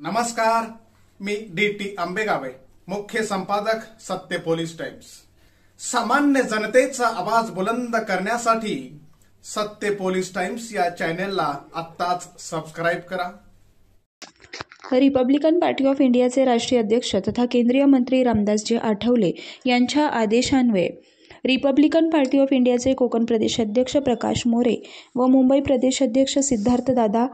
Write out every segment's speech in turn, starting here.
नमस्कार, मी डी.टी. आंबेगावे, मुख्य संपादक सत्य पोलीस टाइम्स। सामान्य जनतेचा आवाज बुलंद करण्यासाठी सत्य पोलीस टाइम्स या चॅनेलला आत्ताच सबस्क्राइब करा। रिपब्लिकन पार्टी ऑफ इंडियाचे राष्ट्रीय अध्यक्ष तथा केंद्रीय मंत्री रामदासजी आठवले यांच्या आदेशान्वये रिपब्लिकन पार्टी ऑफ इंडियाचे कोकण प्रदेशाध्यक्ष प्रकाश मोरे व मुंबई प्रदेशाध्यक्ष सिद्धार्थदादा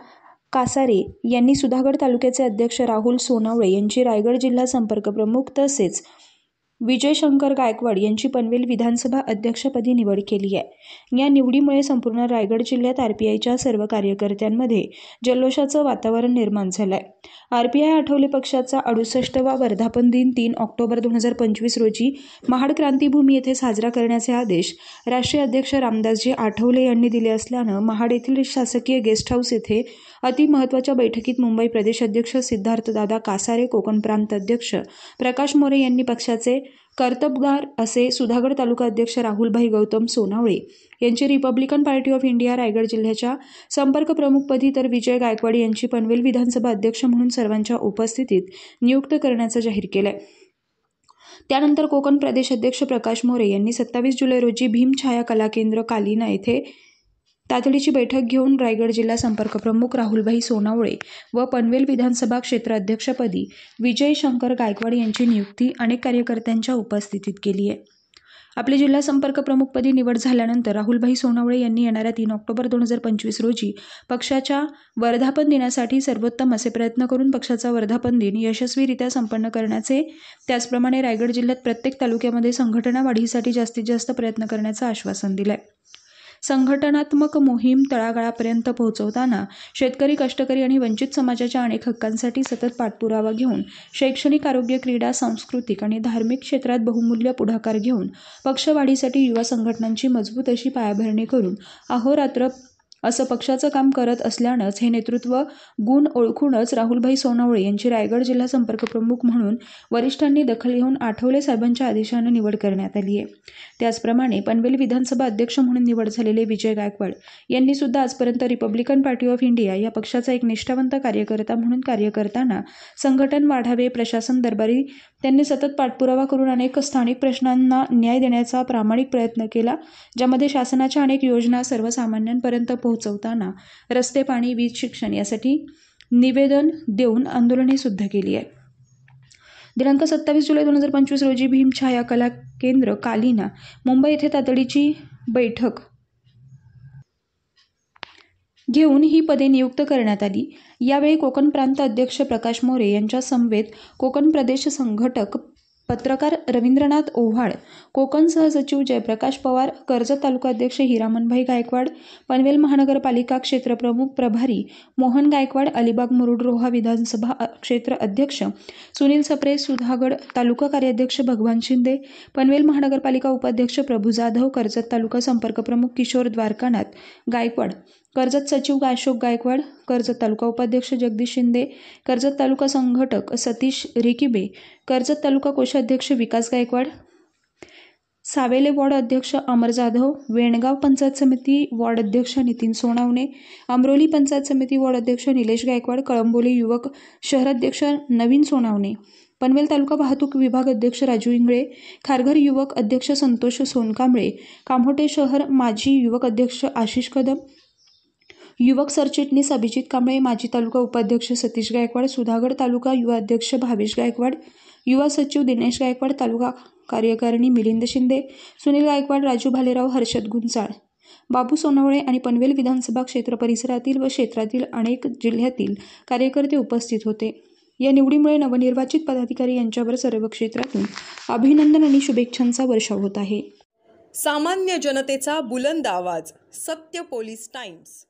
कासारे यांनी सुधागड तालुक्याचे अध्यक्ष राहुल सोनावळे यांची रायगड जिल्हा संपर्क प्रमुख तसेच विजय शंकर गायकवाड यांची पनवेल विधानसभा अध्यक्षपदी निवड केली आहे। या निवडीमुळे संपूर्ण रायगड जिल्ह्यात आरपीआयच्या सर्व कार्यकर्त्यांमध्ये जल्लोषाचं वातावरण निर्माण झालंय। आरपीआय आठवले पक्षाचा 68वा वर्धापन दिन 3 ऑक्टोबर 2025 रोजी महाड क्रांतीभूमी येथे साजरा करण्याचे आदेश राष्ट्रीय अध्यक्ष रामदासजी आठवले यांनी दिले असल्यानं महाड येथील शासकीय गेस्ट हाऊस येथे अति महत्त्वाच्या बैठकीत मुंबई प्रदेशाध्यक्ष सिद्धार्थदादा कासारे, कोकण प्रांत अध्यक्ष प्रकाश मोरे यांनी पक्षाचे कर्तबगार असे सुधागड तालुका अध्यक्ष राहुलभाई गौतम सोनावळे यांची Republican party of India Raigad जिल्ह्याच्या संपर्क प्रमुखपदी तर विजय गायकवाड यांची पनवेल विधानसभा अध्यक्ष म्हणून सर्वांच्या उपस्थितीत नियुक्त करण्याचं जाहीर केलंय। त्यानंतर कोकण प्रदेश अध्यक्ष प्रकाश मोरे यांनी 27 जुलै रोजी भीम छाया कला केंद्र कालिना येथे तातडीची बैठक घेऊन रायगड जिल्हा संपर्क प्रमुख राहुलभाई सोनावळे व पनवेल विधानसभा क्षेत्र अध्यक्षपदी विजय शंकर गायकवाड यांची नियुक्ती अनेक कार्यकर्त्यांच्या उपस्थितीत केली आहे। आपले जिल्हा संपर्क प्रमुखपदी निवड झाल्यानंतर राहुलभाई सोनावळे यांनी येणाऱ्या 3 ऑक्टोबर 2025 रोजी पक्षाच्या वर्धापन दिनासाठी सर्वोत्तम असे प्रयत्न करून पक्षाचा वर्धापन दिन यशस्वीरित्या संपन्न करण्याचे, त्याचप्रमाणे रायगड जिल्ह्यात प्रत्येक तालुक्यामध्ये संघटना वाढीसाठी जास्तीत जास्त प्रयत्न करण्याचं आश्वासन दिलंय। संघटनात्मक मोहीम तळागाळापर्यंत पोहोचवताना शेतकरी, कष्टकरी आणि वंचित समाजाच्या अनेक हक्कांसाठी सतत पाठपुरावा घेऊन शैक्षणिक, आरोग्य, क्रीडा, सांस्कृतिक आणि धार्मिक क्षेत्रात बहुमूल्य पुढाकार घेऊन पक्षवाढीसाठी युवा संघटनांची मजबूत अशी पायाभरणी करून अहोरात्र असं पक्षाचं काम करत असल्यानंच हे नेतृत्व गुण ओळखूनच राहुलभाई सोनावळे यांची रायगड जिल्हा संपर्क प्रमुख म्हणून वरिष्ठांनी दखल घेऊन आठवले साहेबांच्या आदेशानं निवड करण्यात आली आहे। त्याचप्रमाणे पनवेल विधानसभा अध्यक्ष म्हणून निवड झालेले विजय गायकवाड यांनी सुद्धा आजपर्यंत रिपब्लिकन पार्टी ऑफ इंडिया या पक्षाचा एक निष्ठावंत कार्यकर्ता म्हणून कार्य करताना संघटन वाढावे, प्रशासन दरबारी त्यांनी सतत पाठपुरावा करून अनेक स्थानिक प्रश्नांना न्याय देण्याचा प्रामाणिक प्रयत्न केला, ज्यामध्ये शासनाच्या अनेक योजना सर्वसामान्यांपर्यंत पोहोचवताना रस्ते, पाणी, वीज, शिक्षण यासाठी निवेदन देऊन आंदोलने सुद्धा केली आहे। दिनांक 27 जुलै 2025 रोजी भीम छाया कला केंद्र कालिना मुंबई येथे तातडीची बैठक घेऊन ही पदे नियुक्त करण्यात आली। यावेळी कोकण प्रांत अध्यक्ष प्रकाश मोरे यांच्या समवेत कोकण प्रदेश संघटक पत्रकार रवींद्रनाथ ओव्हाळ, कोकण सहसचिव जयप्रकाश पवार, कर्जत तालुका अध्यक्ष हिरामनभाई गायकवाड, पनवेल महानगरपालिका क्षेत्रप्रमुख प्रभारी मोहन गायकवाड, अलिबाग मुरुड रोहा विधानसभा क्षेत्र अध्यक्ष सुनील सप्रे, सुधागड तालुका कार्याध्यक्ष भगवान शिंदे, पनवेल महानगरपालिका उपाध्यक्ष प्रभू जाधव, कर्जत तालुका संपर्क प्रमुख किशोर द्वारकानाथ गायकवाड, कर्जत सचिव अशोक गायकवाड, कर्जत तालुका उपाध्यक्ष जगदीश शिंदे, कर्जत तालुका संघटक सतीश रिकिबे, कर्जत तालुका कोषाध्यक्ष विकास गायकवाड, सावेले वॉर्ड अध्यक्ष अमर जाधव, वेणगाव पंचायत समिती वॉर्ड अध्यक्ष नितीन सोनावणे, अमरोली पंचायत समिती वॉर्ड अध्यक्ष निलेश गायकवाड, कळंबोली युवक शहराध्यक्ष नवीन सोनावणे, पनवेल तालुका वाहतूक विभाग अध्यक्ष राजू इंगळे, खारघर युवक अध्यक्ष संतोष सोनकांबळे, कामोठे शहर माजी युवक अध्यक्ष आशिष कदम, युवक सरचिटणीस अभिजित कांबळे, माजी तालुका उपाध्यक्ष सतीश गायकवाड, सुधागड तालुका युवा अध्यक्ष भावेश गायकवाड, युवा सचिव दिनेश गायकवाड, तालुका कार्यकारिणी मिलिंद शिंदे, सुनील गायकवाड, राजू भालेराव, हर्षद गुंजाळ, बाबू सोनवळे आणि पनवेल विधानसभा क्षेत्र परिसरातील व क्षेत्रातील अनेक जिल्ह्यातील कार्यकर्ते उपस्थित होते। या निवडीमुळे नवनिर्वाचित पदाधिकारी यांच्यावर सर्व क्षेत्रातून अभिनंदन आणि शुभेच्छांचा वर्षाव होत आहे। सामान्य जनतेचा बुलंद आवाज, सत्य पोलीस टाइम्स।